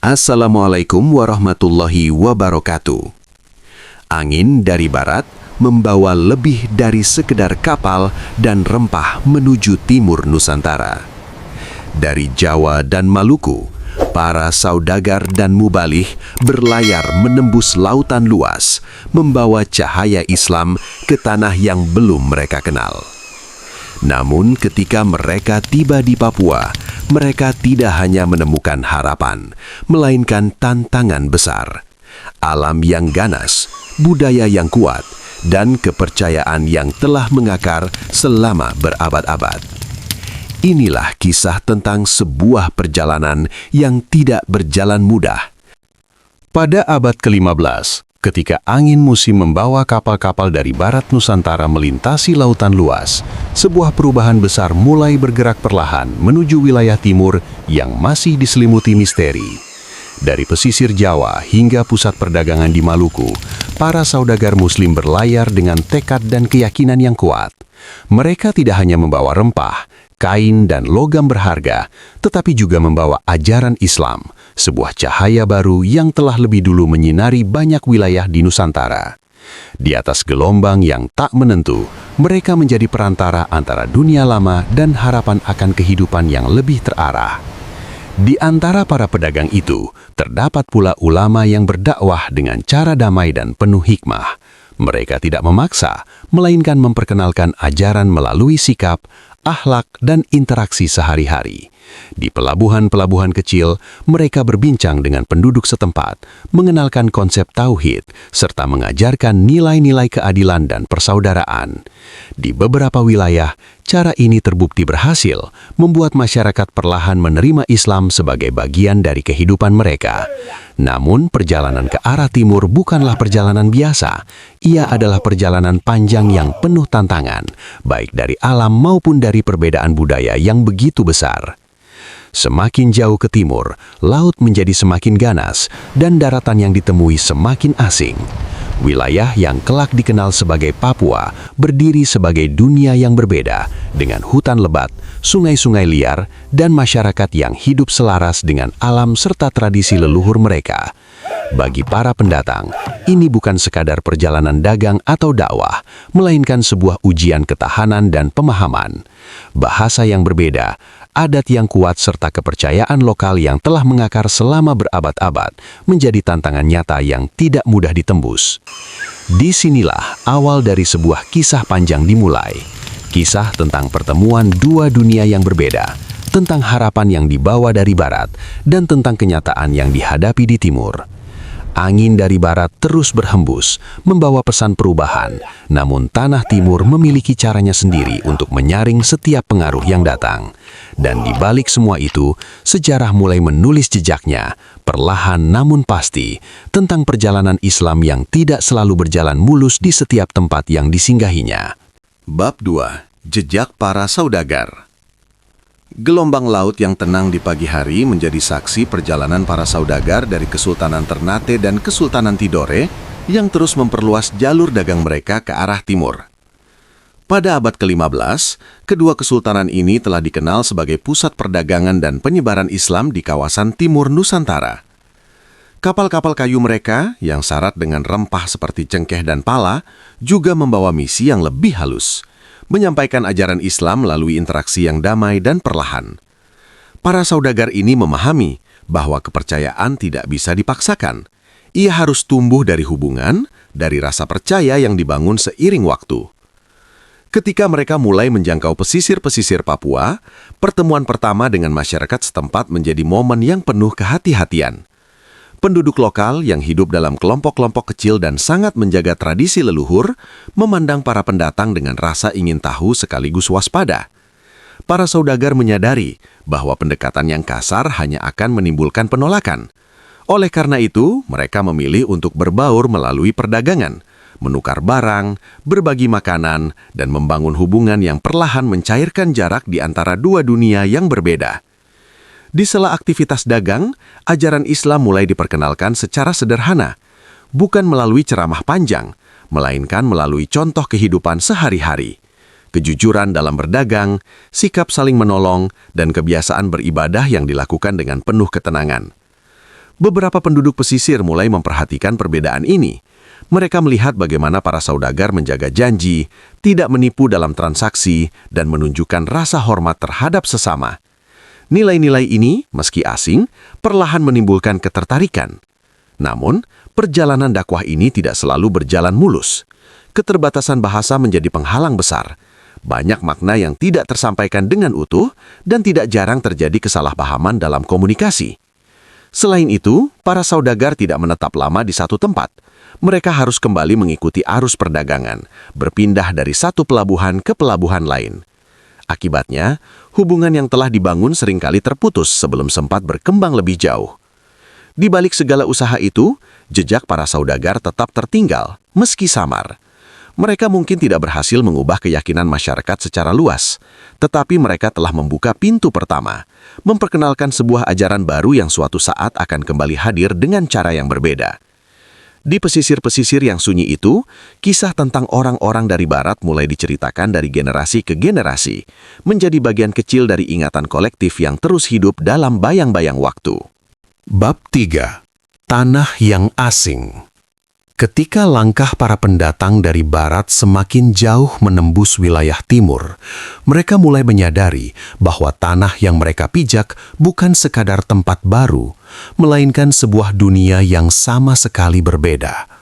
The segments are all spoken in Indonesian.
Assalamualaikum warahmatullahi wabarakatuh. Angin dari barat membawa lebih dari sekedar kapal dan rempah menuju timur Nusantara. Dari Jawa dan Maluku, para saudagar dan mubalih berlayar menembus lautan luas, membawa cahaya Islam ke tanah yang belum mereka kenal. Namun ketika mereka tiba di Papua, mereka tidak hanya menemukan harapan, melainkan tantangan besar. Alam yang ganas, budaya yang kuat, dan kepercayaan yang telah mengakar selama berabad-abad. Inilah kisah tentang sebuah perjalanan yang tidak berjalan mudah. Pada abad ke-15, ketika angin musim membawa kapal-kapal dari barat Nusantara melintasi lautan luas, sebuah perubahan besar mulai bergerak perlahan menuju wilayah timur yang masih diselimuti misteri. Dari pesisir Jawa hingga pusat perdagangan di Maluku, para saudagar Muslim berlayar dengan tekad dan keyakinan yang kuat. Mereka tidak hanya membawa rempah, kain, dan logam berharga, tetapi juga membawa ajaran Islam, sebuah cahaya baru yang telah lebih dulu menyinari banyak wilayah di Nusantara. Di atas gelombang yang tak menentu, mereka menjadi perantara antara dunia lama dan harapan akan kehidupan yang lebih terarah. Di antara para pedagang itu, terdapat pula ulama yang berdakwah dengan cara damai dan penuh hikmah. Mereka tidak memaksa, melainkan memperkenalkan ajaran melalui sikap, akhlak, dan interaksi sehari-hari. Di pelabuhan-pelabuhan kecil, mereka berbincang dengan penduduk setempat, mengenalkan konsep tauhid, serta mengajarkan nilai-nilai keadilan dan persaudaraan. Di beberapa wilayah, cara ini terbukti berhasil, membuat masyarakat perlahan menerima Islam sebagai bagian dari kehidupan mereka. Namun, perjalanan ke arah timur bukanlah perjalanan biasa. Ia adalah perjalanan panjang yang penuh tantangan, baik dari alam maupun dari perbedaan budaya yang begitu besar. Semakin jauh ke timur, laut menjadi semakin ganas dan daratan yang ditemui semakin asing. Wilayah yang kelak dikenal sebagai Papua berdiri sebagai dunia yang berbeda, dengan hutan lebat, sungai-sungai liar, dan masyarakat yang hidup selaras dengan alam serta tradisi leluhur mereka. Bagi para pendatang, ini bukan sekadar perjalanan dagang atau dakwah, melainkan sebuah ujian ketahanan dan pemahaman. Bahasa yang berbeda, adat yang kuat serta kepercayaan lokal yang telah mengakar selama berabad-abad menjadi tantangan nyata yang tidak mudah ditembus. Disinilah awal dari sebuah kisah panjang dimulai. Kisah tentang pertemuan dua dunia yang berbeda, tentang harapan yang dibawa dari barat, dan tentang kenyataan yang dihadapi di timur. Angin dari barat terus berhembus, membawa pesan perubahan, namun tanah timur memiliki caranya sendiri untuk menyaring setiap pengaruh yang datang. Dan di balik semua itu, sejarah mulai menulis jejaknya, perlahan namun pasti, tentang perjalanan Islam yang tidak selalu berjalan mulus di setiap tempat yang disinggahinya. Bab 2. Jejak para saudagar. Gelombang laut yang tenang di pagi hari menjadi saksi perjalanan para saudagar dari Kesultanan Ternate dan Kesultanan Tidore yang terus memperluas jalur dagang mereka ke arah timur. Pada abad ke-15, kedua kesultanan ini telah dikenal sebagai pusat perdagangan dan penyebaran Islam di kawasan timur Nusantara. Kapal-kapal kayu mereka yang syarat dengan rempah seperti cengkeh dan pala juga membawa misi yang lebih halus, menyampaikan ajaran Islam melalui interaksi yang damai dan perlahan. Para saudagar ini memahami bahwa kepercayaan tidak bisa dipaksakan. Ia harus tumbuh dari hubungan, dari rasa percaya yang dibangun seiring waktu. Ketika mereka mulai menjangkau pesisir-pesisir Papua, pertemuan pertama dengan masyarakat setempat menjadi momen yang penuh kehati-hatian. Penduduk lokal yang hidup dalam kelompok-kelompok kecil dan sangat menjaga tradisi leluhur, memandang para pendatang dengan rasa ingin tahu sekaligus waspada. Para saudagar menyadari bahwa pendekatan yang kasar hanya akan menimbulkan penolakan. Oleh karena itu, mereka memilih untuk berbaur melalui perdagangan, menukar barang, berbagi makanan, dan membangun hubungan yang perlahan mencairkan jarak di antara dua dunia yang berbeda. Di sela aktivitas dagang, ajaran Islam mulai diperkenalkan secara sederhana, bukan melalui ceramah panjang, melainkan melalui contoh kehidupan sehari-hari. Kejujuran dalam berdagang, sikap saling menolong, dan kebiasaan beribadah yang dilakukan dengan penuh ketenangan. Beberapa penduduk pesisir mulai memperhatikan perbedaan ini. Mereka melihat bagaimana para saudagar menjaga janji, tidak menipu dalam transaksi, dan menunjukkan rasa hormat terhadap sesama. Nilai-nilai ini, meski asing, perlahan menimbulkan ketertarikan. Namun, perjalanan dakwah ini tidak selalu berjalan mulus. Keterbatasan bahasa menjadi penghalang besar. Banyak makna yang tidak tersampaikan dengan utuh dan tidak jarang terjadi kesalahpahaman dalam komunikasi. Selain itu, para saudagar tidak menetap lama di satu tempat. Mereka harus kembali mengikuti arus perdagangan, berpindah dari satu pelabuhan ke pelabuhan lain. Akibatnya, hubungan yang telah dibangun seringkali terputus sebelum sempat berkembang lebih jauh. Di balik segala usaha itu, jejak para saudagar tetap tertinggal, meski samar. Mereka mungkin tidak berhasil mengubah keyakinan masyarakat secara luas, tetapi mereka telah membuka pintu pertama, memperkenalkan sebuah ajaran baru yang suatu saat akan kembali hadir dengan cara yang berbeda. Di pesisir-pesisir yang sunyi itu, kisah tentang orang-orang dari barat mulai diceritakan dari generasi ke generasi, menjadi bagian kecil dari ingatan kolektif yang terus hidup dalam bayang-bayang waktu. Bab 3. Tanah yang asing. Ketika langkah para pendatang dari barat semakin jauh menembus wilayah timur, mereka mulai menyadari bahwa tanah yang mereka pijak bukan sekadar tempat baru, melainkan sebuah dunia yang sama sekali berbeda.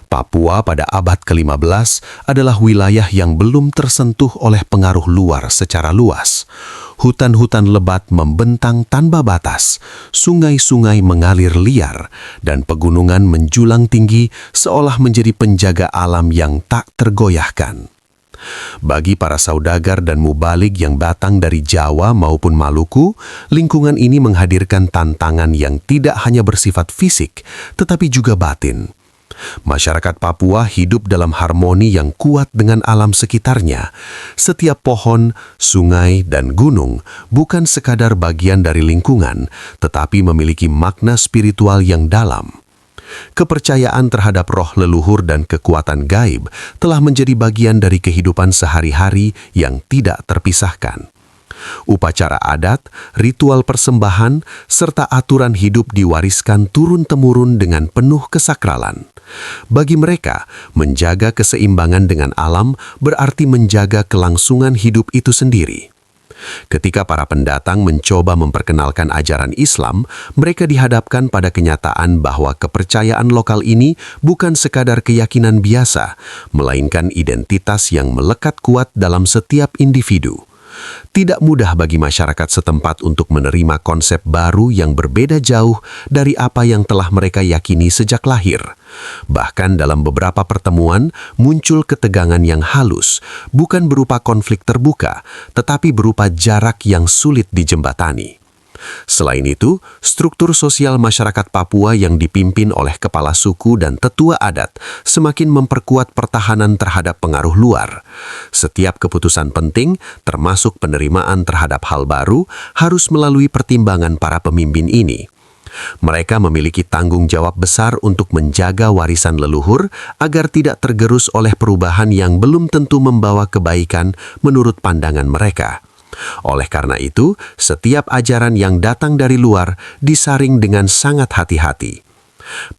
Papua pada abad ke-15 adalah wilayah yang belum tersentuh oleh pengaruh luar secara luas. Hutan-hutan lebat membentang tanpa batas, sungai-sungai mengalir liar, dan pegunungan menjulang tinggi seolah menjadi penjaga alam yang tak tergoyahkan. Bagi para saudagar dan mubalig yang datang dari Jawa maupun Maluku, lingkungan ini menghadirkan tantangan yang tidak hanya bersifat fisik, tetapi juga batin. Masyarakat Papua hidup dalam harmoni yang kuat dengan alam sekitarnya. Setiap pohon, sungai, dan gunung bukan sekadar bagian dari lingkungan, tetapi memiliki makna spiritual yang dalam. Kepercayaan terhadap roh leluhur dan kekuatan gaib telah menjadi bagian dari kehidupan sehari-hari yang tidak terpisahkan. Upacara adat, ritual persembahan, serta aturan hidup diwariskan turun-temurun dengan penuh kesakralan. Bagi mereka, menjaga keseimbangan dengan alam berarti menjaga kelangsungan hidup itu sendiri. Ketika para pendatang mencoba memperkenalkan ajaran Islam, mereka dihadapkan pada kenyataan bahwa kepercayaan lokal ini bukan sekadar keyakinan biasa, melainkan identitas yang melekat kuat dalam setiap individu. Tidak mudah bagi masyarakat setempat untuk menerima konsep baru yang berbeda jauh dari apa yang telah mereka yakini sejak lahir. Bahkan dalam beberapa pertemuan muncul ketegangan yang halus, bukan berupa konflik terbuka, tetapi berupa jarak yang sulit dijembatani. Selain itu, struktur sosial masyarakat Papua yang dipimpin oleh kepala suku dan tetua adat semakin memperkuat pertahanan terhadap pengaruh luar. Setiap keputusan penting, termasuk penerimaan terhadap hal baru, harus melalui pertimbangan para pemimpin ini. Mereka memiliki tanggung jawab besar untuk menjaga warisan leluhur agar tidak tergerus oleh perubahan yang belum tentu membawa kebaikan menurut pandangan mereka. Oleh karena itu, setiap ajaran yang datang dari luar disaring dengan sangat hati-hati.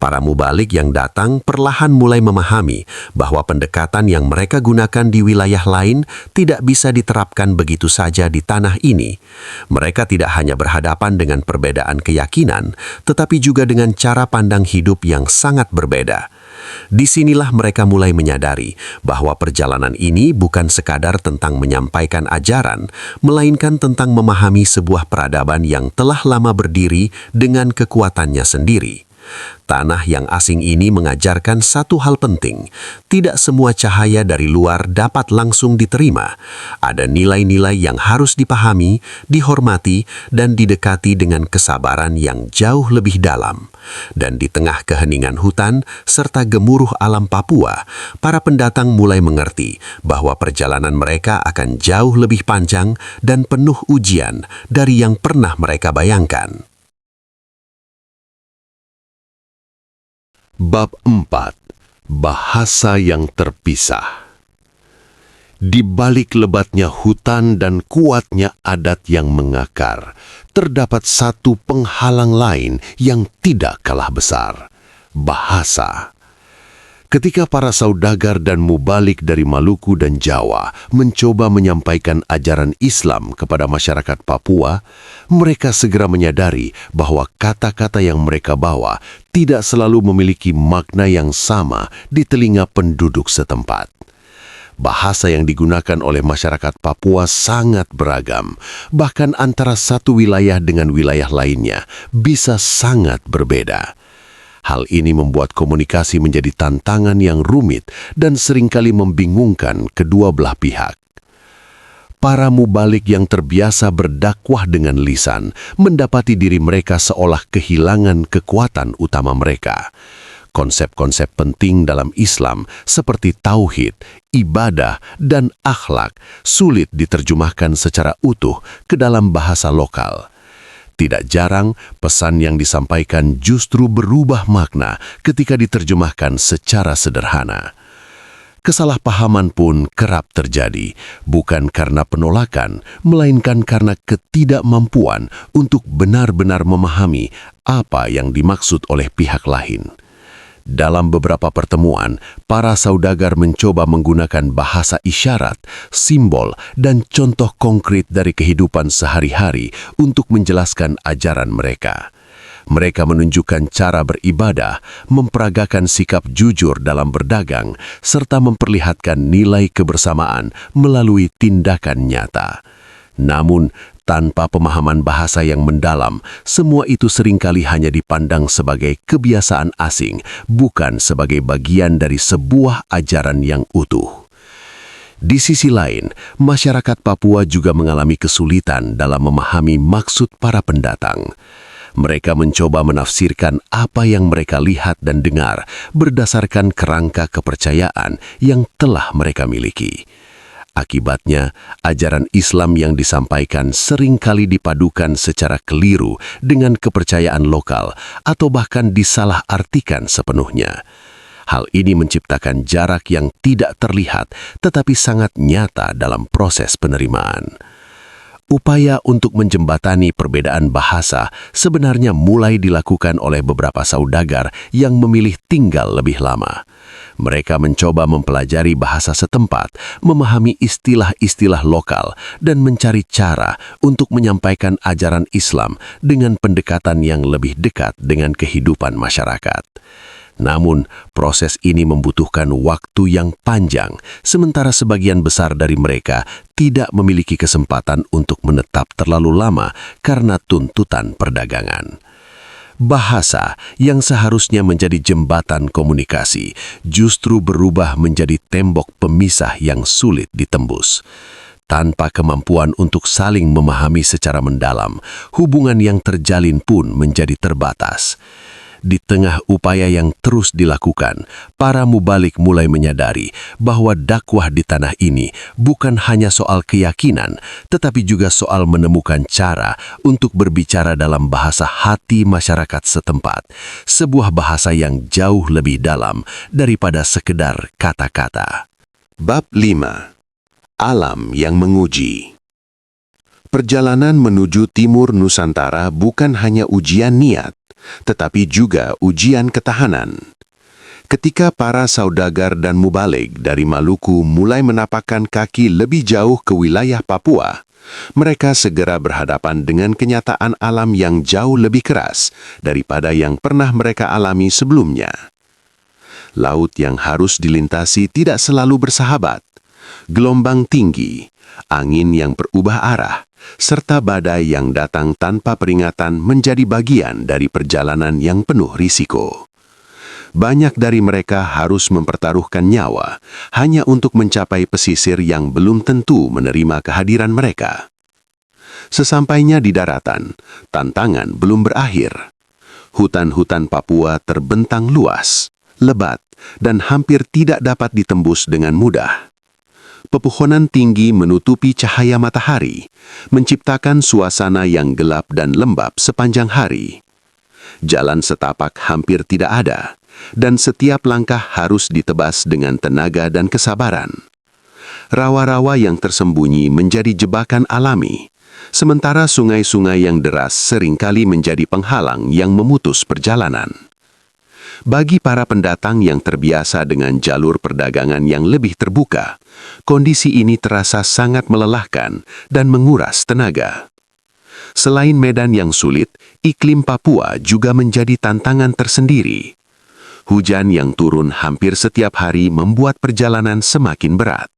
Para mubalik yang datang perlahan mulai memahami bahwa pendekatan yang mereka gunakan di wilayah lain tidak bisa diterapkan begitu saja di tanah ini. Mereka tidak hanya berhadapan dengan perbedaan keyakinan, tetapi juga dengan cara pandang hidup yang sangat berbeda. Disinilah mereka mulai menyadari bahwa perjalanan ini bukan sekadar tentang menyampaikan ajaran, melainkan tentang memahami sebuah peradaban yang telah lama berdiri dengan kekuatannya sendiri. Tanah yang asing ini mengajarkan satu hal penting, tidak semua cahaya dari luar dapat langsung diterima. Ada nilai-nilai yang harus dipahami, dihormati, dan didekati dengan kesabaran yang jauh lebih dalam. Dan di tengah keheningan hutan serta gemuruh alam Papua, para pendatang mulai mengerti bahwa perjalanan mereka akan jauh lebih panjang dan penuh ujian dari yang pernah mereka bayangkan. Bab 4. Bahasa yang terpisah. Di balik lebatnya hutan dan kuatnya adat yang mengakar, terdapat satu penghalang lain yang tidak kalah besar: bahasa. Ketika para saudagar dan mubalik dari Maluku dan Jawa mencoba menyampaikan ajaran Islam kepada masyarakat Papua, mereka segera menyadari bahwa kata-kata yang mereka bawa tidak selalu memiliki makna yang sama di telinga penduduk setempat. Bahasa yang digunakan oleh masyarakat Papua sangat beragam, bahkan antara satu wilayah dengan wilayah lainnya bisa sangat berbeda. Hal ini membuat komunikasi menjadi tantangan yang rumit dan seringkali membingungkan kedua belah pihak. Para mubalik yang terbiasa berdakwah dengan lisan mendapati diri mereka seolah kehilangan kekuatan utama mereka. Konsep-konsep penting dalam Islam seperti tauhid, ibadah, dan akhlak sulit diterjemahkan secara utuh ke dalam bahasa lokal. Tidak jarang, pesan yang disampaikan justru berubah makna ketika diterjemahkan secara sederhana. Kesalahpahaman pun kerap terjadi, bukan karena penolakan, melainkan karena ketidakmampuan untuk benar-benar memahami apa yang dimaksud oleh pihak lain. Dalam beberapa pertemuan, para saudagar mencoba menggunakan bahasa isyarat, simbol, dan contoh konkret dari kehidupan sehari-hari untuk menjelaskan ajaran mereka. Mereka menunjukkan cara beribadah, memperagakan sikap jujur dalam berdagang, serta memperlihatkan nilai kebersamaan melalui tindakan nyata. Namun, tanpa pemahaman bahasa yang mendalam, semua itu seringkali hanya dipandang sebagai kebiasaan asing, bukan sebagai bagian dari sebuah ajaran yang utuh. Di sisi lain, masyarakat Papua juga mengalami kesulitan dalam memahami maksud para pendatang. Mereka mencoba menafsirkan apa yang mereka lihat dan dengar berdasarkan kerangka kepercayaan yang telah mereka miliki. Akibatnya, ajaran Islam yang disampaikan seringkali dipadukan secara keliru dengan kepercayaan lokal atau bahkan disalahartikan sepenuhnya. Hal ini menciptakan jarak yang tidak terlihat tetapi sangat nyata dalam proses penerimaan. Upaya untuk menjembatani perbedaan bahasa sebenarnya mulai dilakukan oleh beberapa saudagar yang memilih tinggal lebih lama. Mereka mencoba mempelajari bahasa setempat, memahami istilah-istilah lokal, dan mencari cara untuk menyampaikan ajaran Islam dengan pendekatan yang lebih dekat dengan kehidupan masyarakat. Namun, proses ini membutuhkan waktu yang panjang, sementara sebagian besar dari mereka tidak memiliki kesempatan untuk menetap terlalu lama karena tuntutan perdagangan. Bahasa yang seharusnya menjadi jembatan komunikasi justru berubah menjadi tembok pemisah yang sulit ditembus. Tanpa kemampuan untuk saling memahami secara mendalam, hubungan yang terjalin pun menjadi terbatas. Di tengah upaya yang terus dilakukan, para mubalik mulai menyadari bahwa dakwah di tanah ini bukan hanya soal keyakinan, tetapi juga soal menemukan cara untuk berbicara dalam bahasa hati masyarakat setempat, sebuah bahasa yang jauh lebih dalam daripada sekedar kata-kata. Bab 5. Alam yang menguji. Perjalanan menuju timur Nusantara bukan hanya ujian niat, tetapi juga ujian ketahanan. Ketika para saudagar dan mubalik dari Maluku mulai menapakkan kaki lebih jauh ke wilayah Papua, mereka segera berhadapan dengan kenyataan alam yang jauh lebih keras daripada yang pernah mereka alami sebelumnya. Laut yang harus dilintasi tidak selalu bersahabat. Gelombang tinggi, angin yang berubah arah, serta badai yang datang tanpa peringatan menjadi bagian dari perjalanan yang penuh risiko. Banyak dari mereka harus mempertaruhkan nyawa hanya untuk mencapai pesisir yang belum tentu menerima kehadiran mereka. Sesampainya di daratan, tantangan belum berakhir. Hutan-hutan Papua terbentang luas, lebat, dan hampir tidak dapat ditembus dengan mudah. Pepohonan tinggi menutupi cahaya matahari, menciptakan suasana yang gelap dan lembab sepanjang hari. Jalan setapak hampir tidak ada, dan setiap langkah harus ditebas dengan tenaga dan kesabaran. Rawa-rawa yang tersembunyi menjadi jebakan alami, sementara sungai-sungai yang deras seringkali menjadi penghalang yang memutus perjalanan. Bagi para pendatang yang terbiasa dengan jalur perdagangan yang lebih terbuka, kondisi ini terasa sangat melelahkan dan menguras tenaga. Selain medan yang sulit, iklim Papua juga menjadi tantangan tersendiri. Hujan yang turun hampir setiap hari membuat perjalanan semakin berat.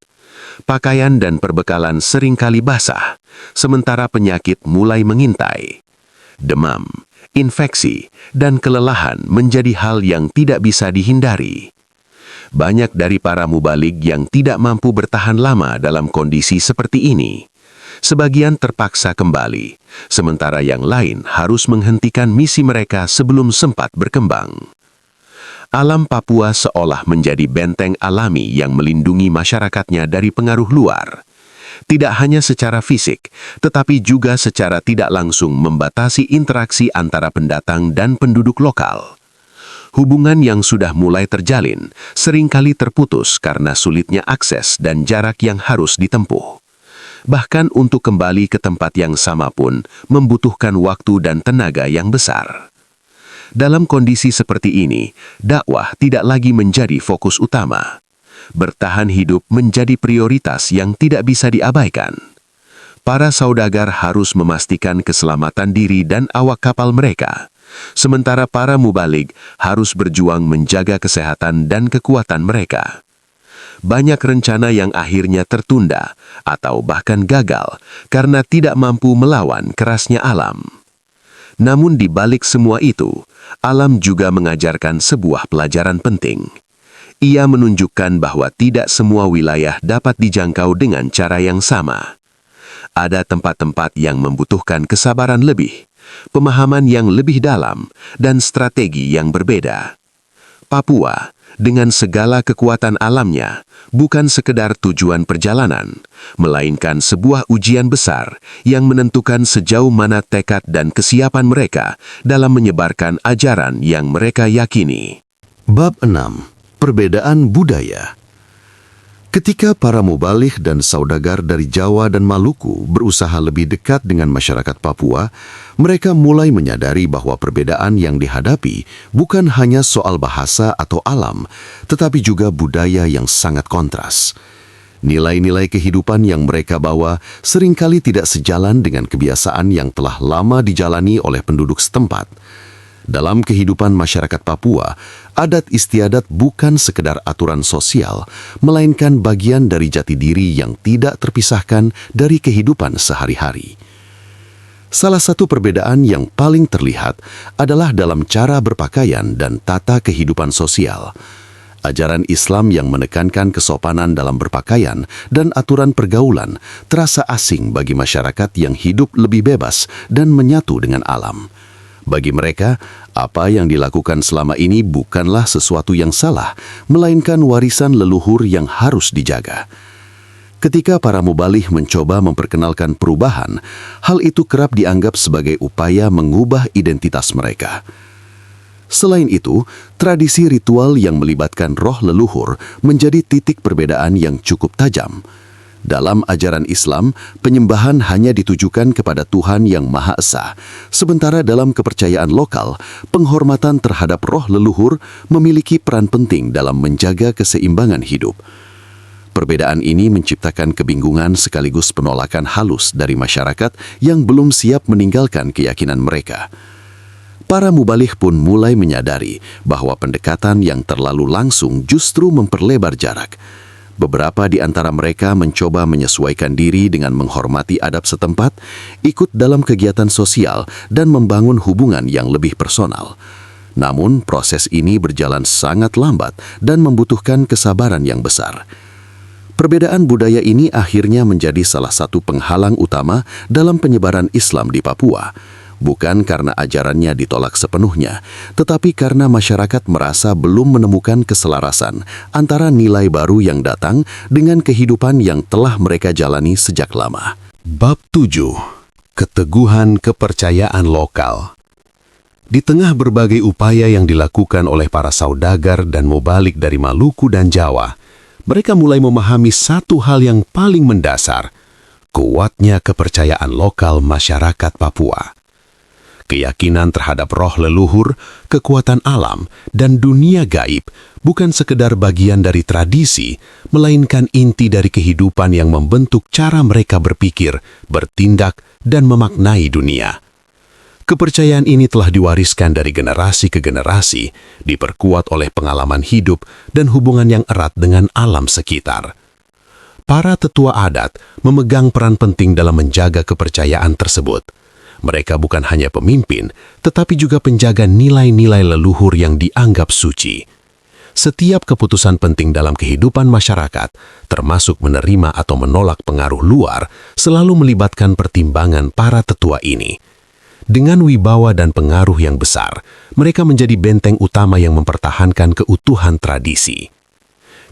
Pakaian dan perbekalan seringkali basah, sementara penyakit mulai mengintai. Demam, infeksi, dan kelelahan menjadi hal yang tidak bisa dihindari. Banyak dari para mubalig yang tidak mampu bertahan lama dalam kondisi seperti ini. Sebagian terpaksa kembali, sementara yang lain harus menghentikan misi mereka sebelum sempat berkembang. Alam Papua seolah menjadi benteng alami yang melindungi masyarakatnya dari pengaruh luar. Tidak hanya secara fisik, tetapi juga secara tidak langsung membatasi interaksi antara pendatang dan penduduk lokal. Hubungan yang sudah mulai terjalin seringkali terputus karena sulitnya akses dan jarak yang harus ditempuh. Bahkan untuk kembali ke tempat yang sama pun membutuhkan waktu dan tenaga yang besar. Dalam kondisi seperti ini, dakwah tidak lagi menjadi fokus utama. Bertahan hidup menjadi prioritas yang tidak bisa diabaikan. Para saudagar harus memastikan keselamatan diri dan awak kapal mereka, sementara para mubalig harus berjuang menjaga kesehatan dan kekuatan mereka. Banyak rencana yang akhirnya tertunda atau bahkan gagal karena tidak mampu melawan kerasnya alam. Namun di balik semua itu, alam juga mengajarkan sebuah pelajaran penting. Ia menunjukkan bahwa tidak semua wilayah dapat dijangkau dengan cara yang sama. Ada tempat-tempat yang membutuhkan kesabaran lebih, pemahaman yang lebih dalam, dan strategi yang berbeda. Papua, dengan segala kekuatan alamnya, bukan sekedar tujuan perjalanan, melainkan sebuah ujian besar yang menentukan sejauh mana tekad dan kesiapan mereka dalam menyebarkan ajaran yang mereka yakini. Bab 6. Perbedaan budaya. Ketika para mubaligh dan saudagar dari Jawa dan Maluku berusaha lebih dekat dengan masyarakat Papua, mereka mulai menyadari bahwa perbedaan yang dihadapi bukan hanya soal bahasa atau alam, tetapi juga budaya yang sangat kontras. Nilai-nilai kehidupan yang mereka bawa seringkali tidak sejalan dengan kebiasaan yang telah lama dijalani oleh penduduk setempat. Dalam kehidupan masyarakat Papua, adat istiadat bukan sekedar aturan sosial, melainkan bagian dari jati diri yang tidak terpisahkan dari kehidupan sehari-hari. Salah satu perbedaan yang paling terlihat adalah dalam cara berpakaian dan tata kehidupan sosial. Ajaran Islam yang menekankan kesopanan dalam berpakaian dan aturan pergaulan terasa asing bagi masyarakat yang hidup lebih bebas dan menyatu dengan alam. Bagi mereka, apa yang dilakukan selama ini bukanlah sesuatu yang salah, melainkan warisan leluhur yang harus dijaga. Ketika para mubaligh mencoba memperkenalkan perubahan, hal itu kerap dianggap sebagai upaya mengubah identitas mereka. Selain itu, tradisi ritual yang melibatkan roh leluhur menjadi titik perbedaan yang cukup tajam. Dalam ajaran Islam, penyembahan hanya ditujukan kepada Tuhan yang Maha Esa, sementara dalam kepercayaan lokal, penghormatan terhadap roh leluhur memiliki peran penting dalam menjaga keseimbangan hidup. Perbedaan ini menciptakan kebingungan sekaligus penolakan halus dari masyarakat yang belum siap meninggalkan keyakinan mereka. Para mubaligh pun mulai menyadari bahwa pendekatan yang terlalu langsung justru memperlebar jarak. Beberapa di antara mereka mencoba menyesuaikan diri dengan menghormati adab setempat, ikut dalam kegiatan sosial, dan membangun hubungan yang lebih personal. Namun, proses ini berjalan sangat lambat dan membutuhkan kesabaran yang besar. Perbedaan budaya ini akhirnya menjadi salah satu penghalang utama dalam penyebaran Islam di Papua. Bukan karena ajarannya ditolak sepenuhnya, tetapi karena masyarakat merasa belum menemukan keselarasan antara nilai baru yang datang dengan kehidupan yang telah mereka jalani sejak lama. Bab 7. Keteguhan kepercayaan lokal. Di tengah berbagai upaya yang dilakukan oleh para saudagar dan mubalig dari Maluku dan Jawa, mereka mulai memahami satu hal yang paling mendasar, kuatnya kepercayaan lokal masyarakat Papua. Keyakinan terhadap roh leluhur, kekuatan alam, dan dunia gaib bukan sekedar bagian dari tradisi, melainkan inti dari kehidupan yang membentuk cara mereka berpikir, bertindak, dan memaknai dunia. Kepercayaan ini telah diwariskan dari generasi ke generasi, diperkuat oleh pengalaman hidup dan hubungan yang erat dengan alam sekitar. Para tetua adat memegang peran penting dalam menjaga kepercayaan tersebut. Mereka bukan hanya pemimpin, tetapi juga penjaga nilai-nilai leluhur yang dianggap suci. Setiap keputusan penting dalam kehidupan masyarakat, termasuk menerima atau menolak pengaruh luar, selalu melibatkan pertimbangan para tetua ini. Dengan wibawa dan pengaruh yang besar, mereka menjadi benteng utama yang mempertahankan keutuhan tradisi.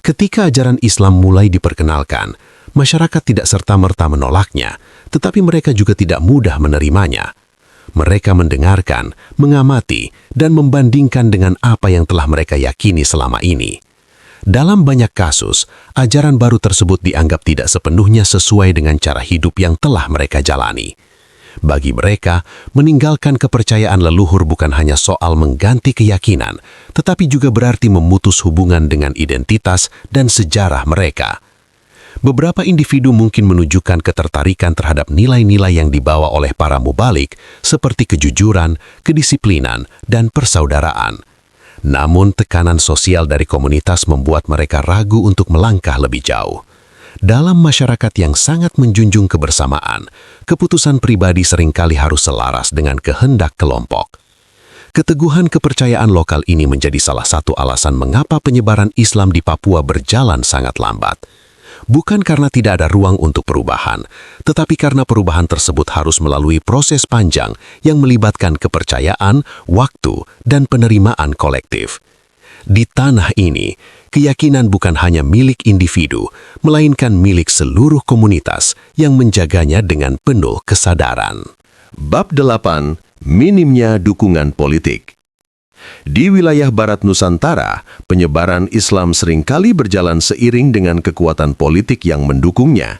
Ketika ajaran Islam mulai diperkenalkan, masyarakat tidak serta-merta menolaknya, tetapi mereka juga tidak mudah menerimanya. Mereka mendengarkan, mengamati, dan membandingkan dengan apa yang telah mereka yakini selama ini. Dalam banyak kasus, ajaran baru tersebut dianggap tidak sepenuhnya sesuai dengan cara hidup yang telah mereka jalani. Bagi mereka, meninggalkan kepercayaan leluhur bukan hanya soal mengganti keyakinan, tetapi juga berarti memutus hubungan dengan identitas dan sejarah mereka. Beberapa individu mungkin menunjukkan ketertarikan terhadap nilai-nilai yang dibawa oleh para mubalik, seperti kejujuran, kedisiplinan, dan persaudaraan. Namun, tekanan sosial dari komunitas membuat mereka ragu untuk melangkah lebih jauh. Dalam masyarakat yang sangat menjunjung kebersamaan, keputusan pribadi seringkali harus selaras dengan kehendak kelompok. Keteguhan kepercayaan lokal ini menjadi salah satu alasan mengapa penyebaran Islam di Papua berjalan sangat lambat. Bukan karena tidak ada ruang untuk perubahan, tetapi karena perubahan tersebut harus melalui proses panjang yang melibatkan kepercayaan, waktu, dan penerimaan kolektif. Di tanah ini, keyakinan bukan hanya milik individu, melainkan milik seluruh komunitas yang menjaganya dengan penuh kesadaran. Bab 8. Minimnya dukungan politik. Di wilayah Barat Nusantara, penyebaran Islam seringkali berjalan seiring dengan kekuatan politik yang mendukungnya.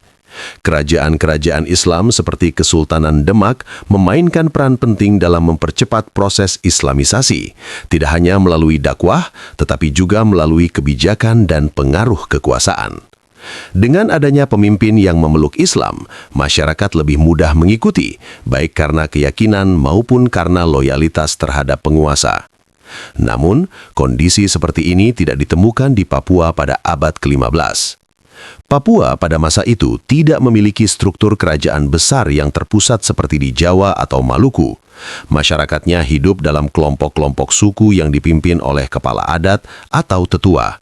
Kerajaan-kerajaan Islam seperti Kesultanan Demak memainkan peran penting dalam mempercepat proses Islamisasi, tidak hanya melalui dakwah, tetapi juga melalui kebijakan dan pengaruh kekuasaan. Dengan adanya pemimpin yang memeluk Islam, masyarakat lebih mudah mengikuti, baik karena keyakinan maupun karena loyalitas terhadap penguasa. Namun, kondisi seperti ini tidak ditemukan di Papua pada abad ke-15. Papua pada masa itu tidak memiliki struktur kerajaan besar yang terpusat seperti di Jawa atau Maluku. Masyarakatnya hidup dalam kelompok-kelompok suku yang dipimpin oleh kepala adat atau tetua.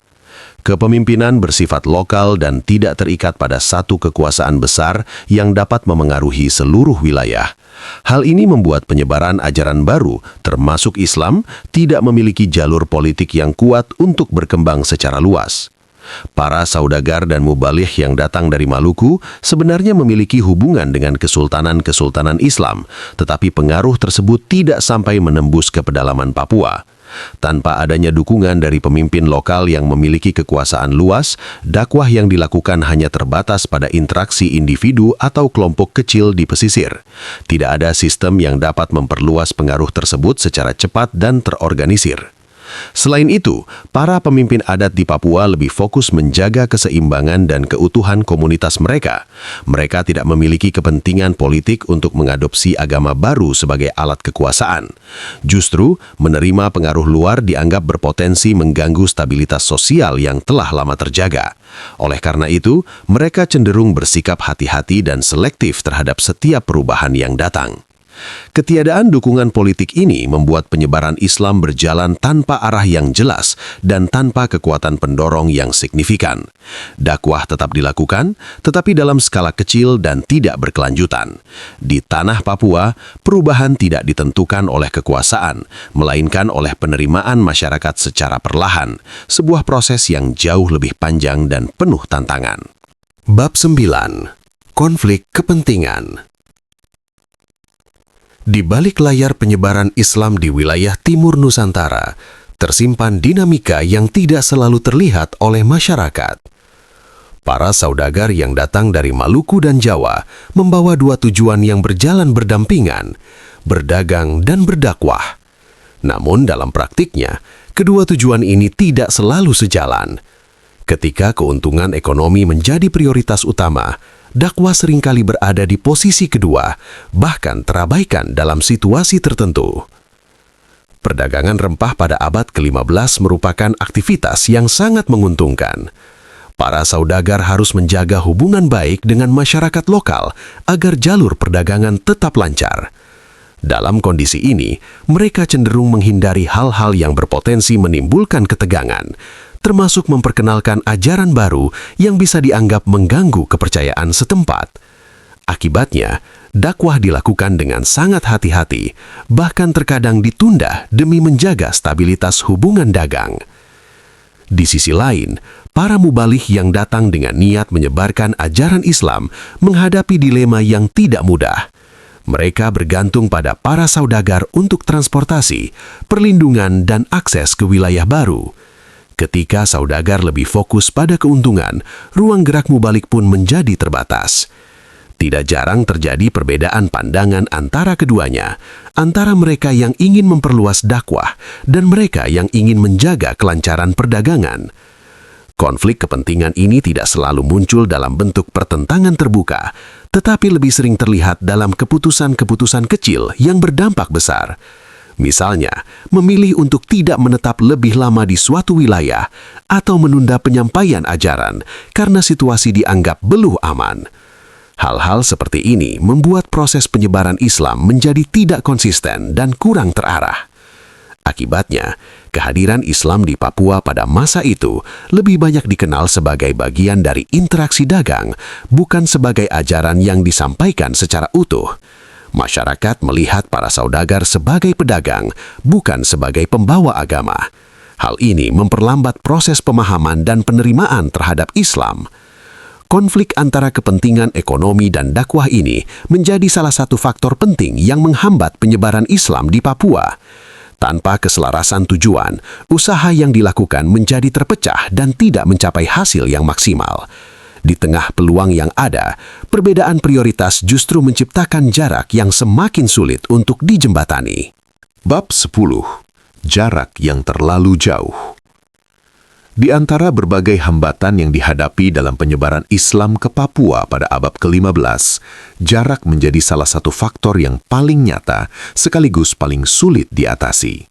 Kepemimpinan bersifat lokal dan tidak terikat pada satu kekuasaan besar yang dapat memengaruhi seluruh wilayah. Hal ini membuat penyebaran ajaran baru, termasuk Islam, tidak memiliki jalur politik yang kuat untuk berkembang secara luas. Para saudagar dan mubalih yang datang dari Maluku sebenarnya memiliki hubungan dengan kesultanan-kesultanan Islam, tetapi pengaruh tersebut tidak sampai menembus ke pedalaman Papua. Tanpa adanya dukungan dari pemimpin lokal yang memiliki kekuasaan luas, dakwah yang dilakukan hanya terbatas pada interaksi individu atau kelompok kecil di pesisir. Tidak ada sistem yang dapat memperluas pengaruh tersebut secara cepat dan terorganisir. Selain itu, para pemimpin adat di Papua lebih fokus menjaga keseimbangan dan keutuhan komunitas mereka. Mereka tidak memiliki kepentingan politik untuk mengadopsi agama baru sebagai alat kekuasaan. Justru, menerima pengaruh luar dianggap berpotensi mengganggu stabilitas sosial yang telah lama terjaga. Oleh karena itu, mereka cenderung bersikap hati-hati dan selektif terhadap setiap perubahan yang datang. Ketiadaan dukungan politik ini membuat penyebaran Islam berjalan tanpa arah yang jelas dan tanpa kekuatan pendorong yang signifikan. Dakwah tetap dilakukan, tetapi dalam skala kecil dan tidak berkelanjutan. Di tanah Papua, perubahan tidak ditentukan oleh kekuasaan, melainkan oleh penerimaan masyarakat secara perlahan, sebuah proses yang jauh lebih panjang dan penuh tantangan. Bab 9. Konflik kepentingan. Di balik layar penyebaran Islam di wilayah Timur Nusantara, tersimpan dinamika yang tidak selalu terlihat oleh masyarakat. Para saudagar yang datang dari Maluku dan Jawa membawa dua tujuan yang berjalan berdampingan, berdagang dan berdakwah. Namun dalam praktiknya, kedua tujuan ini tidak selalu sejalan. Ketika keuntungan ekonomi menjadi prioritas utama, dakwah seringkali berada di posisi kedua, bahkan terabaikan dalam situasi tertentu. Perdagangan rempah pada abad ke-15 merupakan aktivitas yang sangat menguntungkan. Para saudagar harus menjaga hubungan baik dengan masyarakat lokal agar jalur perdagangan tetap lancar. Dalam kondisi ini, mereka cenderung menghindari hal-hal yang berpotensi menimbulkan ketegangan, termasuk memperkenalkan ajaran baru yang bisa dianggap mengganggu kepercayaan setempat. Akibatnya, dakwah dilakukan dengan sangat hati-hati, bahkan terkadang ditunda demi menjaga stabilitas hubungan dagang. Di sisi lain, para mubaligh yang datang dengan niat menyebarkan ajaran Islam menghadapi dilema yang tidak mudah. Mereka bergantung pada para saudagar untuk transportasi, perlindungan, dan akses ke wilayah baru. Ketika saudagar lebih fokus pada keuntungan, ruang gerak mubaligh pun menjadi terbatas. Tidak jarang terjadi perbedaan pandangan antara keduanya, antara mereka yang ingin memperluas dakwah dan mereka yang ingin menjaga kelancaran perdagangan. Konflik kepentingan ini tidak selalu muncul dalam bentuk pertentangan terbuka, tetapi lebih sering terlihat dalam keputusan-keputusan kecil yang berdampak besar. Misalnya, memilih untuk tidak menetap lebih lama di suatu wilayah atau menunda penyampaian ajaran karena situasi dianggap belum aman. Hal-hal seperti ini membuat proses penyebaran Islam menjadi tidak konsisten dan kurang terarah. Akibatnya, kehadiran Islam di Papua pada masa itu lebih banyak dikenal sebagai bagian dari interaksi dagang, bukan sebagai ajaran yang disampaikan secara utuh. Masyarakat melihat para saudagar sebagai pedagang, bukan sebagai pembawa agama. Hal ini memperlambat proses pemahaman dan penerimaan terhadap Islam. Konflik antara kepentingan ekonomi dan dakwah ini menjadi salah satu faktor penting yang menghambat penyebaran Islam di Papua. Tanpa keselarasan tujuan, usaha yang dilakukan menjadi terpecah dan tidak mencapai hasil yang maksimal. Di tengah peluang yang ada, perbedaan prioritas justru menciptakan jarak yang semakin sulit untuk dijembatani. Bab 10. Jarak yang terlalu jauh. Di antara berbagai hambatan yang dihadapi dalam penyebaran Islam ke Papua pada abad ke-15, jarak menjadi salah satu faktor yang paling nyata sekaligus paling sulit diatasi.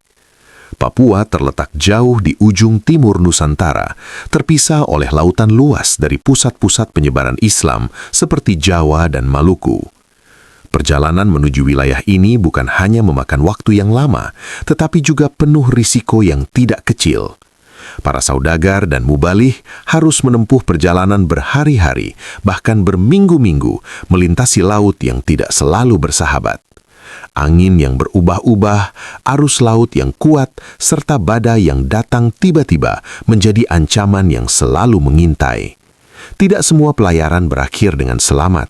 Papua terletak jauh di ujung timur Nusantara, terpisah oleh lautan luas dari pusat-pusat penyebaran Islam seperti Jawa dan Maluku. Perjalanan menuju wilayah ini bukan hanya memakan waktu yang lama, tetapi juga penuh risiko yang tidak kecil. Para saudagar dan mubaligh harus menempuh perjalanan berhari-hari, bahkan berminggu-minggu, melintasi laut yang tidak selalu bersahabat. Angin yang berubah-ubah, arus laut yang kuat, serta badai yang datang tiba-tiba menjadi ancaman yang selalu mengintai. Tidak semua pelayaran berakhir dengan selamat.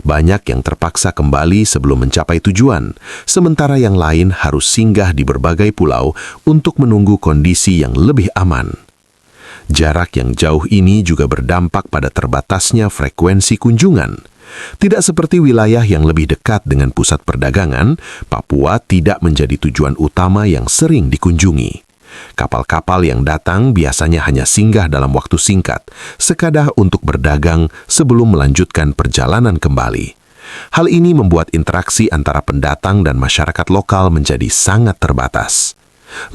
Banyak yang terpaksa kembali sebelum mencapai tujuan, sementara yang lain harus singgah di berbagai pulau untuk menunggu kondisi yang lebih aman. Jarak yang jauh ini juga berdampak pada terbatasnya frekuensi kunjungan. Tidak seperti wilayah yang lebih dekat dengan pusat perdagangan, Papua tidak menjadi tujuan utama yang sering dikunjungi. Kapal-kapal yang datang biasanya hanya singgah dalam waktu singkat, sekadar untuk berdagang sebelum melanjutkan perjalanan kembali. Hal ini membuat interaksi antara pendatang dan masyarakat lokal menjadi sangat terbatas.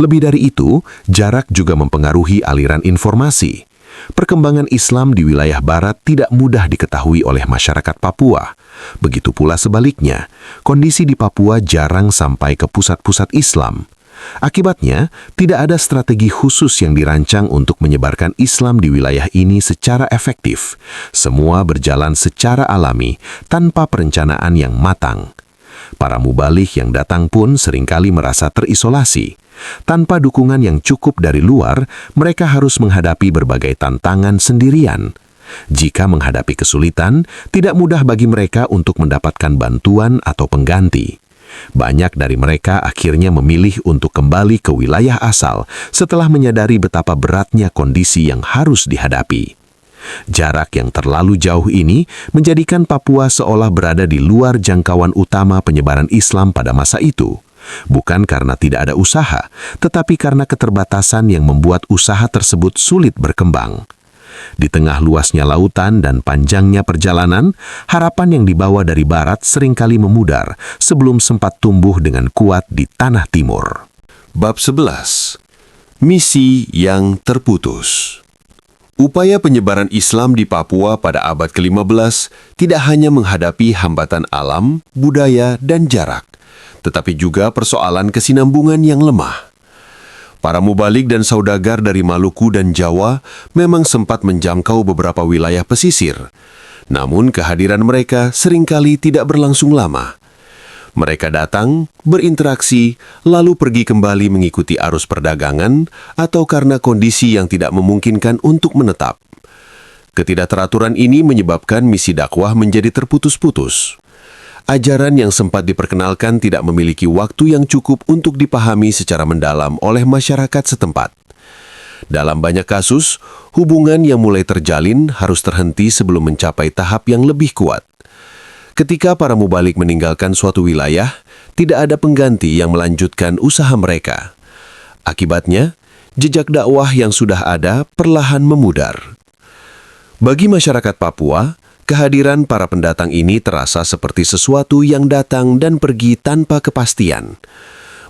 Lebih dari itu, jarak juga mempengaruhi aliran informasi. Perkembangan Islam di wilayah barat tidak mudah diketahui oleh masyarakat Papua. Begitu pula sebaliknya, kondisi di Papua jarang sampai ke pusat-pusat Islam. Akibatnya, tidak ada strategi khusus yang dirancang untuk menyebarkan Islam di wilayah ini secara efektif. Semua berjalan secara alami, tanpa perencanaan yang matang. Para mubaligh yang datang pun seringkali merasa terisolasi. Tanpa dukungan yang cukup dari luar, mereka harus menghadapi berbagai tantangan sendirian. Jika menghadapi kesulitan, tidak mudah bagi mereka untuk mendapatkan bantuan atau pengganti. Banyak dari mereka akhirnya memilih untuk kembali ke wilayah asal setelah menyadari betapa beratnya kondisi yang harus dihadapi. Jarak yang terlalu jauh ini menjadikan Papua seolah berada di luar jangkauan utama penyebaran Islam pada masa itu. Bukan karena tidak ada usaha, tetapi karena keterbatasan yang membuat usaha tersebut sulit berkembang. Di tengah luasnya lautan dan panjangnya perjalanan, harapan yang dibawa dari barat seringkali memudar sebelum sempat tumbuh dengan kuat di tanah timur. Bab 11. Misi yang terputus. Upaya penyebaran Islam di Papua pada abad ke-15 tidak hanya menghadapi hambatan alam, budaya, dan jarak, tetapi juga persoalan kesinambungan yang lemah. Para mubalik dan saudagar dari Maluku dan Jawa memang sempat menjangkau beberapa wilayah pesisir. Namun kehadiran mereka seringkali tidak berlangsung lama. Mereka datang, berinteraksi, lalu pergi kembali mengikuti arus perdagangan atau karena kondisi yang tidak memungkinkan untuk menetap. Ketidakteraturan ini menyebabkan misi dakwah menjadi terputus-putus. Ajaran yang sempat diperkenalkan tidak memiliki waktu yang cukup untuk dipahami secara mendalam oleh masyarakat setempat. Dalam banyak kasus, hubungan yang mulai terjalin harus terhenti sebelum mencapai tahap yang lebih kuat. Ketika para mubalik meninggalkan suatu wilayah, tidak ada pengganti yang melanjutkan usaha mereka. Akibatnya, jejak dakwah yang sudah ada perlahan memudar. Bagi masyarakat Papua, kehadiran para pendatang ini terasa seperti sesuatu yang datang dan pergi tanpa kepastian.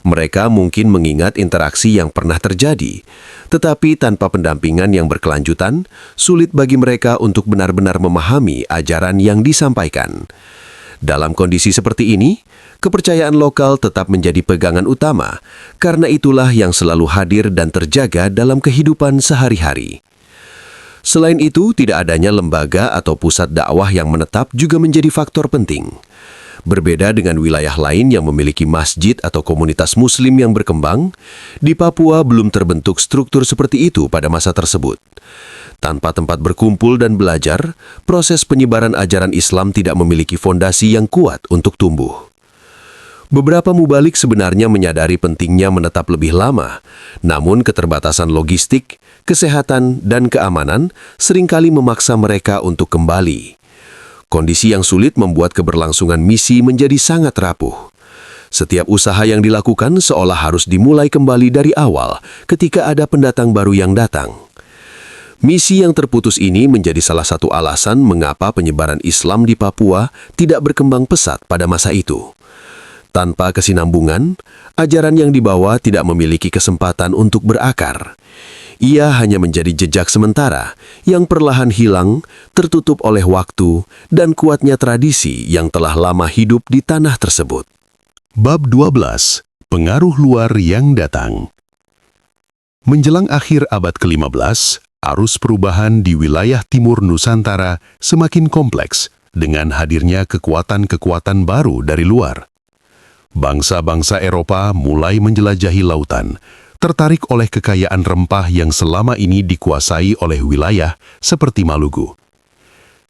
Mereka mungkin mengingat interaksi yang pernah terjadi, tetapi tanpa pendampingan yang berkelanjutan, sulit bagi mereka untuk benar-benar memahami ajaran yang disampaikan. Dalam kondisi seperti ini, kepercayaan lokal tetap menjadi pegangan utama, karena itulah yang selalu hadir dan terjaga dalam kehidupan sehari-hari. Selain itu, tidak adanya lembaga atau pusat dakwah yang menetap juga menjadi faktor penting. Berbeda dengan wilayah lain yang memiliki masjid atau komunitas muslim yang berkembang, di Papua belum terbentuk struktur seperti itu pada masa tersebut. Tanpa tempat berkumpul dan belajar, proses penyebaran ajaran Islam tidak memiliki fondasi yang kuat untuk tumbuh. Beberapa mubalik sebenarnya menyadari pentingnya menetap lebih lama, namun keterbatasan logistik, kesehatan, dan keamanan seringkali memaksa mereka untuk kembali. Kondisi yang sulit membuat keberlangsungan misi menjadi sangat rapuh. Setiap usaha yang dilakukan seolah harus dimulai kembali dari awal ketika ada pendatang baru yang datang. Misi yang terputus ini menjadi salah satu alasan mengapa penyebaran Islam di Papua tidak berkembang pesat pada masa itu. Tanpa kesinambungan, ajaran yang dibawa tidak memiliki kesempatan untuk berakar. Ia hanya menjadi jejak sementara yang perlahan hilang, tertutup oleh waktu dan kuatnya tradisi yang telah lama hidup di tanah tersebut. Bab 12. Pengaruh luar yang datang. Menjelang akhir abad ke-15, arus perubahan di wilayah timur Nusantara semakin kompleks dengan hadirnya kekuatan-kekuatan baru dari luar. Bangsa-bangsa Eropa mulai menjelajahi lautan, tertarik oleh kekayaan rempah yang selama ini dikuasai oleh wilayah seperti Maluku.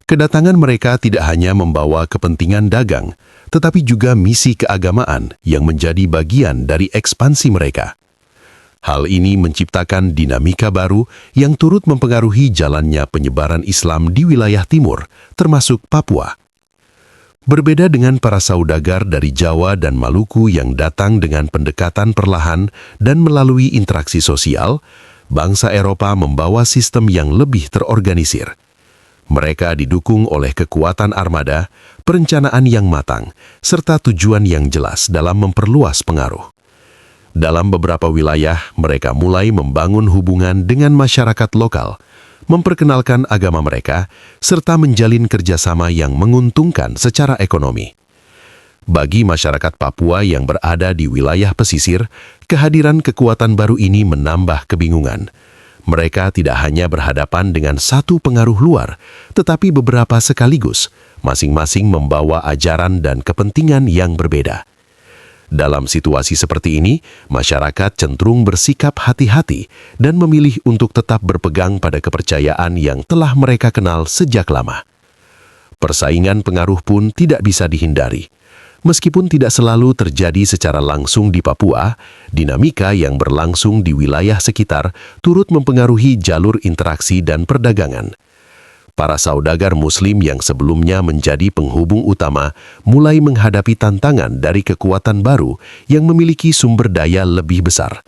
Kedatangan mereka tidak hanya membawa kepentingan dagang, tetapi juga misi keagamaan yang menjadi bagian dari ekspansi mereka. Hal ini menciptakan dinamika baru yang turut mempengaruhi jalannya penyebaran Islam di wilayah timur, termasuk Papua. Berbeda dengan para saudagar dari Jawa dan Maluku yang datang dengan pendekatan perlahan dan melalui interaksi sosial, bangsa Eropa membawa sistem yang lebih terorganisir. Mereka didukung oleh kekuatan armada, perencanaan yang matang, serta tujuan yang jelas dalam memperluas pengaruh. Dalam beberapa wilayah, mereka mulai membangun hubungan dengan masyarakat lokal, memperkenalkan agama mereka, serta menjalin kerjasama yang menguntungkan secara ekonomi. Bagi masyarakat Papua yang berada di wilayah pesisir, kehadiran kekuatan baru ini menambah kebingungan. Mereka tidak hanya berhadapan dengan satu pengaruh luar, tetapi beberapa sekaligus, masing-masing membawa ajaran dan kepentingan yang berbeda. Dalam situasi seperti ini, masyarakat cenderung bersikap hati-hati dan memilih untuk tetap berpegang pada kepercayaan yang telah mereka kenal sejak lama. Persaingan pengaruh pun tidak bisa dihindari. Meskipun tidak selalu terjadi secara langsung di Papua, dinamika yang berlangsung di wilayah sekitar turut mempengaruhi jalur interaksi dan perdagangan. Para saudagar Muslim yang sebelumnya menjadi penghubung utama mulai menghadapi tantangan dari kekuatan baru yang memiliki sumber daya lebih besar.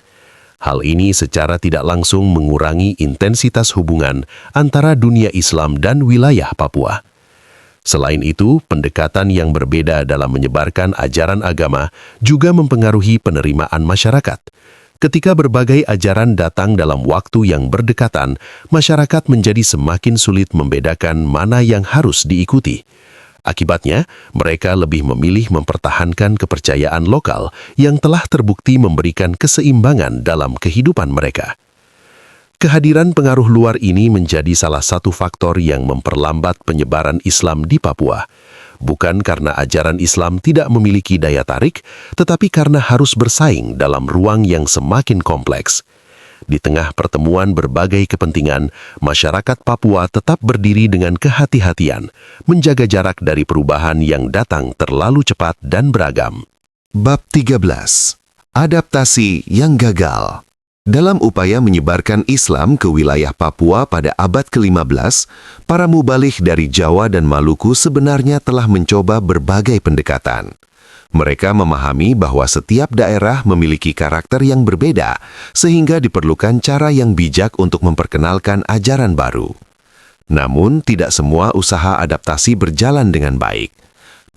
Hal ini secara tidak langsung mengurangi intensitas hubungan antara dunia Islam dan wilayah Papua. Selain itu, pendekatan yang berbeda dalam menyebarkan ajaran agama juga mempengaruhi penerimaan masyarakat. Ketika berbagai ajaran datang dalam waktu yang berdekatan, masyarakat menjadi semakin sulit membedakan mana yang harus diikuti. Akibatnya, mereka lebih memilih mempertahankan kepercayaan lokal yang telah terbukti memberikan keseimbangan dalam kehidupan mereka. Kehadiran pengaruh luar ini menjadi salah satu faktor yang memperlambat penyebaran Islam di Papua. Bukan karena ajaran Islam tidak memiliki daya tarik, tetapi karena harus bersaing dalam ruang yang semakin kompleks. Di tengah pertemuan berbagai kepentingan, masyarakat Papua tetap berdiri dengan kehati-hatian, menjaga jarak dari perubahan yang datang terlalu cepat dan beragam. Bab 13. Adaptasi yang gagal. Dalam upaya menyebarkan Islam ke wilayah Papua pada abad ke-15, para mubalik dari Jawa dan Maluku sebenarnya telah mencoba berbagai pendekatan. Mereka memahami bahwa setiap daerah memiliki karakter yang berbeda, sehingga diperlukan cara yang bijak untuk memperkenalkan ajaran baru. Namun, tidak semua usaha adaptasi berjalan dengan baik.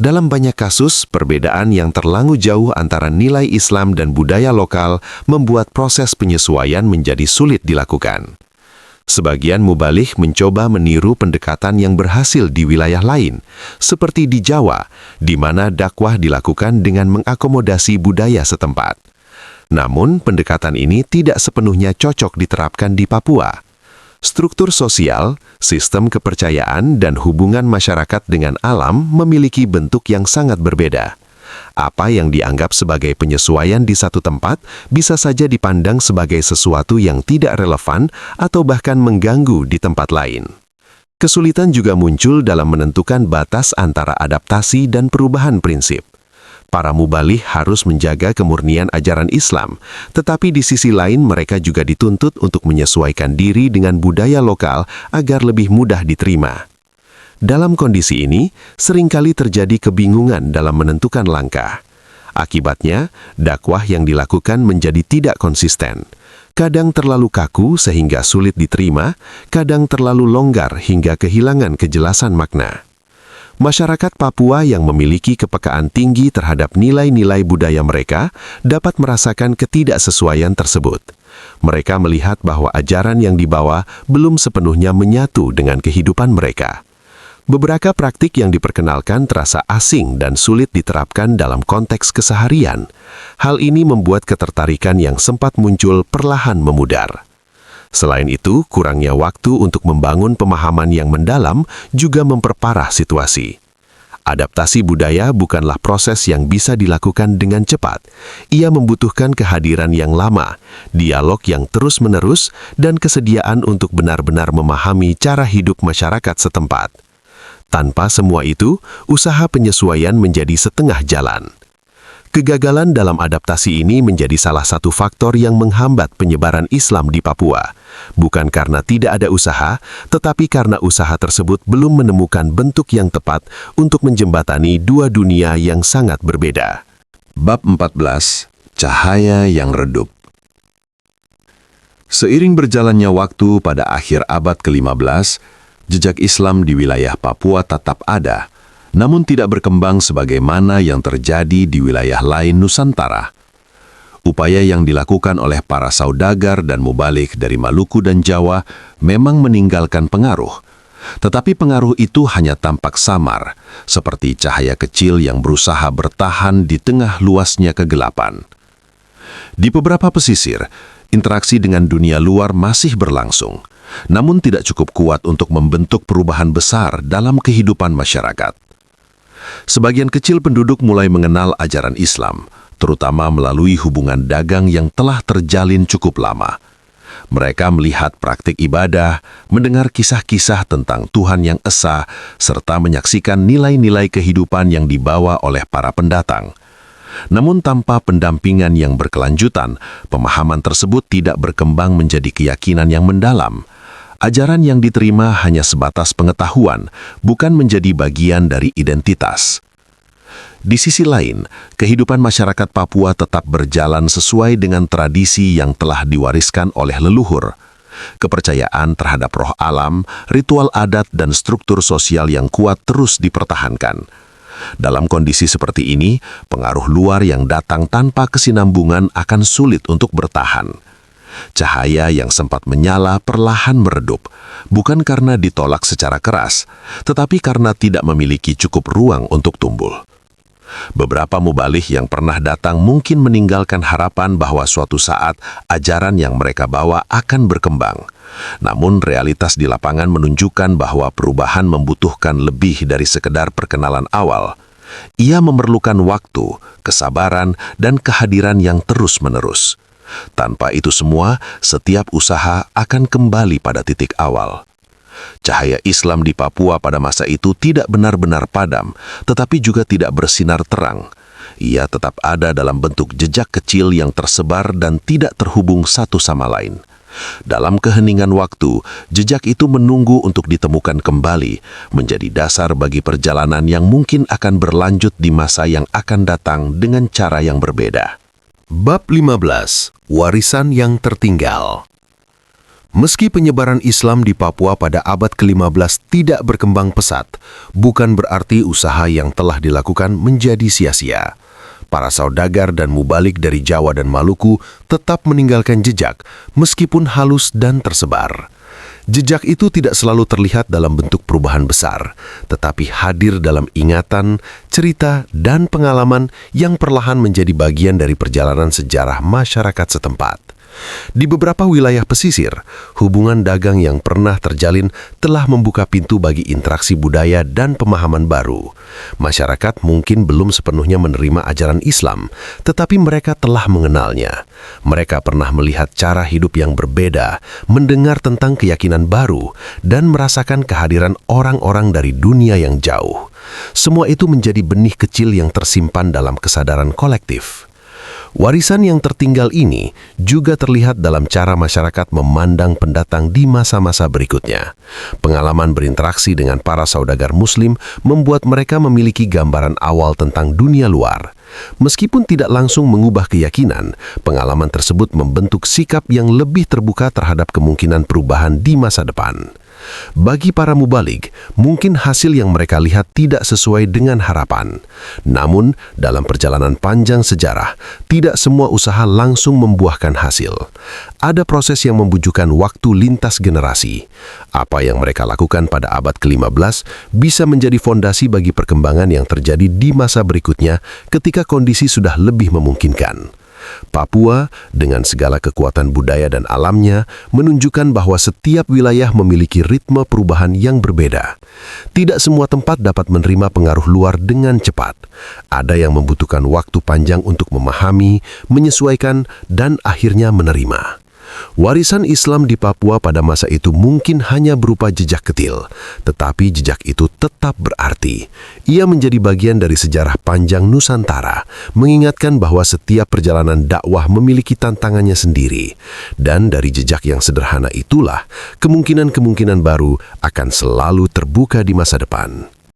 Dalam banyak kasus, perbedaan yang terlalu jauh antara nilai Islam dan budaya lokal membuat proses penyesuaian menjadi sulit dilakukan. Sebagian mubalik mencoba meniru pendekatan yang berhasil di wilayah lain, seperti di Jawa, di mana dakwah dilakukan dengan mengakomodasi budaya setempat. Namun, pendekatan ini tidak sepenuhnya cocok diterapkan di Papua. Struktur sosial, sistem kepercayaan, dan hubungan masyarakat dengan alam memiliki bentuk yang sangat berbeda. Apa yang dianggap sebagai penyesuaian di satu tempat bisa saja dipandang sebagai sesuatu yang tidak relevan atau bahkan mengganggu di tempat lain. Kesulitan juga muncul dalam menentukan batas antara adaptasi dan perubahan prinsip. Para mubalih harus menjaga kemurnian ajaran Islam, tetapi di sisi lain mereka juga dituntut untuk menyesuaikan diri dengan budaya lokal agar lebih mudah diterima. Dalam kondisi ini, seringkali terjadi kebingungan dalam menentukan langkah. Akibatnya, dakwah yang dilakukan menjadi tidak konsisten. Kadang terlalu kaku sehingga sulit diterima, kadang terlalu longgar hingga kehilangan kejelasan makna. Masyarakat Papua yang memiliki kepekaan tinggi terhadap nilai-nilai budaya mereka dapat merasakan ketidaksesuaian tersebut. Mereka melihat bahwa ajaran yang dibawa belum sepenuhnya menyatu dengan kehidupan mereka. Beberapa praktik yang diperkenalkan terasa asing dan sulit diterapkan dalam konteks keseharian. Hal ini membuat ketertarikan yang sempat muncul perlahan memudar. Selain itu, kurangnya waktu untuk membangun pemahaman yang mendalam juga memperparah situasi. Adaptasi budaya bukanlah proses yang bisa dilakukan dengan cepat. Ia membutuhkan kehadiran yang lama, dialog yang terus-menerus, dan kesediaan untuk benar-benar memahami cara hidup masyarakat setempat. Tanpa semua itu, usaha penyesuaian menjadi setengah jalan. Kegagalan dalam adaptasi ini menjadi salah satu faktor yang menghambat penyebaran Islam di Papua. Bukan karena tidak ada usaha, tetapi karena usaha tersebut belum menemukan bentuk yang tepat untuk menjembatani dua dunia yang sangat berbeda. Bab 14. Cahaya yang redup. Seiring berjalannya waktu pada akhir abad ke-15, jejak Islam di wilayah Papua tetap ada, namun tidak berkembang sebagaimana yang terjadi di wilayah lain Nusantara. Upaya yang dilakukan oleh para saudagar dan mubalik dari Maluku dan Jawa memang meninggalkan pengaruh. Tetapi pengaruh itu hanya tampak samar, seperti cahaya kecil yang berusaha bertahan di tengah luasnya kegelapan. Di beberapa pesisir, interaksi dengan dunia luar masih berlangsung, namun tidak cukup kuat untuk membentuk perubahan besar dalam kehidupan masyarakat. Sebagian kecil penduduk mulai mengenal ajaran Islam, terutama melalui hubungan dagang yang telah terjalin cukup lama. Mereka melihat praktik ibadah, mendengar kisah-kisah tentang Tuhan yang esa, serta menyaksikan nilai-nilai kehidupan yang dibawa oleh para pendatang. Namun tanpa pendampingan yang berkelanjutan, pemahaman tersebut tidak berkembang menjadi keyakinan yang mendalam. Ajaran yang diterima hanya sebatas pengetahuan, bukan menjadi bagian dari identitas. Di sisi lain, kehidupan masyarakat Papua tetap berjalan sesuai dengan tradisi yang telah diwariskan oleh leluhur. Kepercayaan terhadap roh alam, ritual adat, dan struktur sosial yang kuat terus dipertahankan. Dalam kondisi seperti ini, pengaruh luar yang datang tanpa kesinambungan akan sulit untuk bertahan. Cahaya yang sempat menyala perlahan meredup, bukan karena ditolak secara keras, tetapi karena tidak memiliki cukup ruang untuk tumbuh. Beberapa mubaligh yang pernah datang mungkin meninggalkan harapan bahwa suatu saat ajaran yang mereka bawa akan berkembang. Namun realitas di lapangan menunjukkan bahwa perubahan membutuhkan lebih dari sekedar perkenalan awal. Ia memerlukan waktu, kesabaran, dan kehadiran yang terus-menerus. Tanpa itu semua, setiap usaha akan kembali pada titik awal. Cahaya Islam di Papua pada masa itu tidak benar-benar padam, tetapi juga tidak bersinar terang. Ia tetap ada dalam bentuk jejak kecil yang tersebar dan tidak terhubung satu sama lain. Dalam keheningan waktu, jejak itu menunggu untuk ditemukan kembali, menjadi dasar bagi perjalanan yang mungkin akan berlanjut di masa yang akan datang dengan cara yang berbeda. Bab 15. Warisan yang tertinggal. Meski penyebaran Islam di Papua pada abad ke-15 tidak berkembang pesat, bukan berarti usaha yang telah dilakukan menjadi sia-sia. Para saudagar dan mubalik dari Jawa dan Maluku tetap meninggalkan jejak, meskipun halus dan tersebar. Jejak itu tidak selalu terlihat dalam bentuk perubahan besar, tetapi hadir dalam ingatan, cerita, dan pengalaman yang perlahan menjadi bagian dari perjalanan sejarah masyarakat setempat. Di beberapa wilayah pesisir, hubungan dagang yang pernah terjalin telah membuka pintu bagi interaksi budaya dan pemahaman baru. Masyarakat mungkin belum sepenuhnya menerima ajaran Islam, tetapi mereka telah mengenalnya. Mereka pernah melihat cara hidup yang berbeda, mendengar tentang keyakinan baru, dan merasakan kehadiran orang-orang dari dunia yang jauh. Semua itu menjadi benih kecil yang tersimpan dalam kesadaran kolektif. Warisan yang tertinggal ini juga terlihat dalam cara masyarakat memandang pendatang di masa-masa berikutnya. Pengalaman berinteraksi dengan para saudagar Muslim membuat mereka memiliki gambaran awal tentang dunia luar. Meskipun tidak langsung mengubah keyakinan, pengalaman tersebut membentuk sikap yang lebih terbuka terhadap kemungkinan perubahan di masa depan. Bagi para mubaligh, mungkin hasil yang mereka lihat tidak sesuai dengan harapan. Namun, dalam perjalanan panjang sejarah, tidak semua usaha langsung membuahkan hasil. Ada proses yang membujukan waktu lintas generasi. Apa yang mereka lakukan pada abad ke-15 bisa menjadi fondasi bagi perkembangan yang terjadi di masa berikutnya ketika kondisi sudah lebih memungkinkan. Papua, dengan segala kekuatan budaya dan alamnya, menunjukkan bahwa setiap wilayah memiliki ritme perubahan yang berbeda. Tidak semua tempat dapat menerima pengaruh luar dengan cepat. Ada yang membutuhkan waktu panjang untuk memahami, menyesuaikan, dan akhirnya menerima. Warisan Islam di Papua pada masa itu mungkin hanya berupa jejak kecil, tetapi jejak itu tetap berarti. Ia menjadi bagian dari sejarah panjang Nusantara, mengingatkan bahwa setiap perjalanan dakwah memiliki tantangannya sendiri. Dan dari jejak yang sederhana itulah, kemungkinan-kemungkinan baru akan selalu terbuka di masa depan.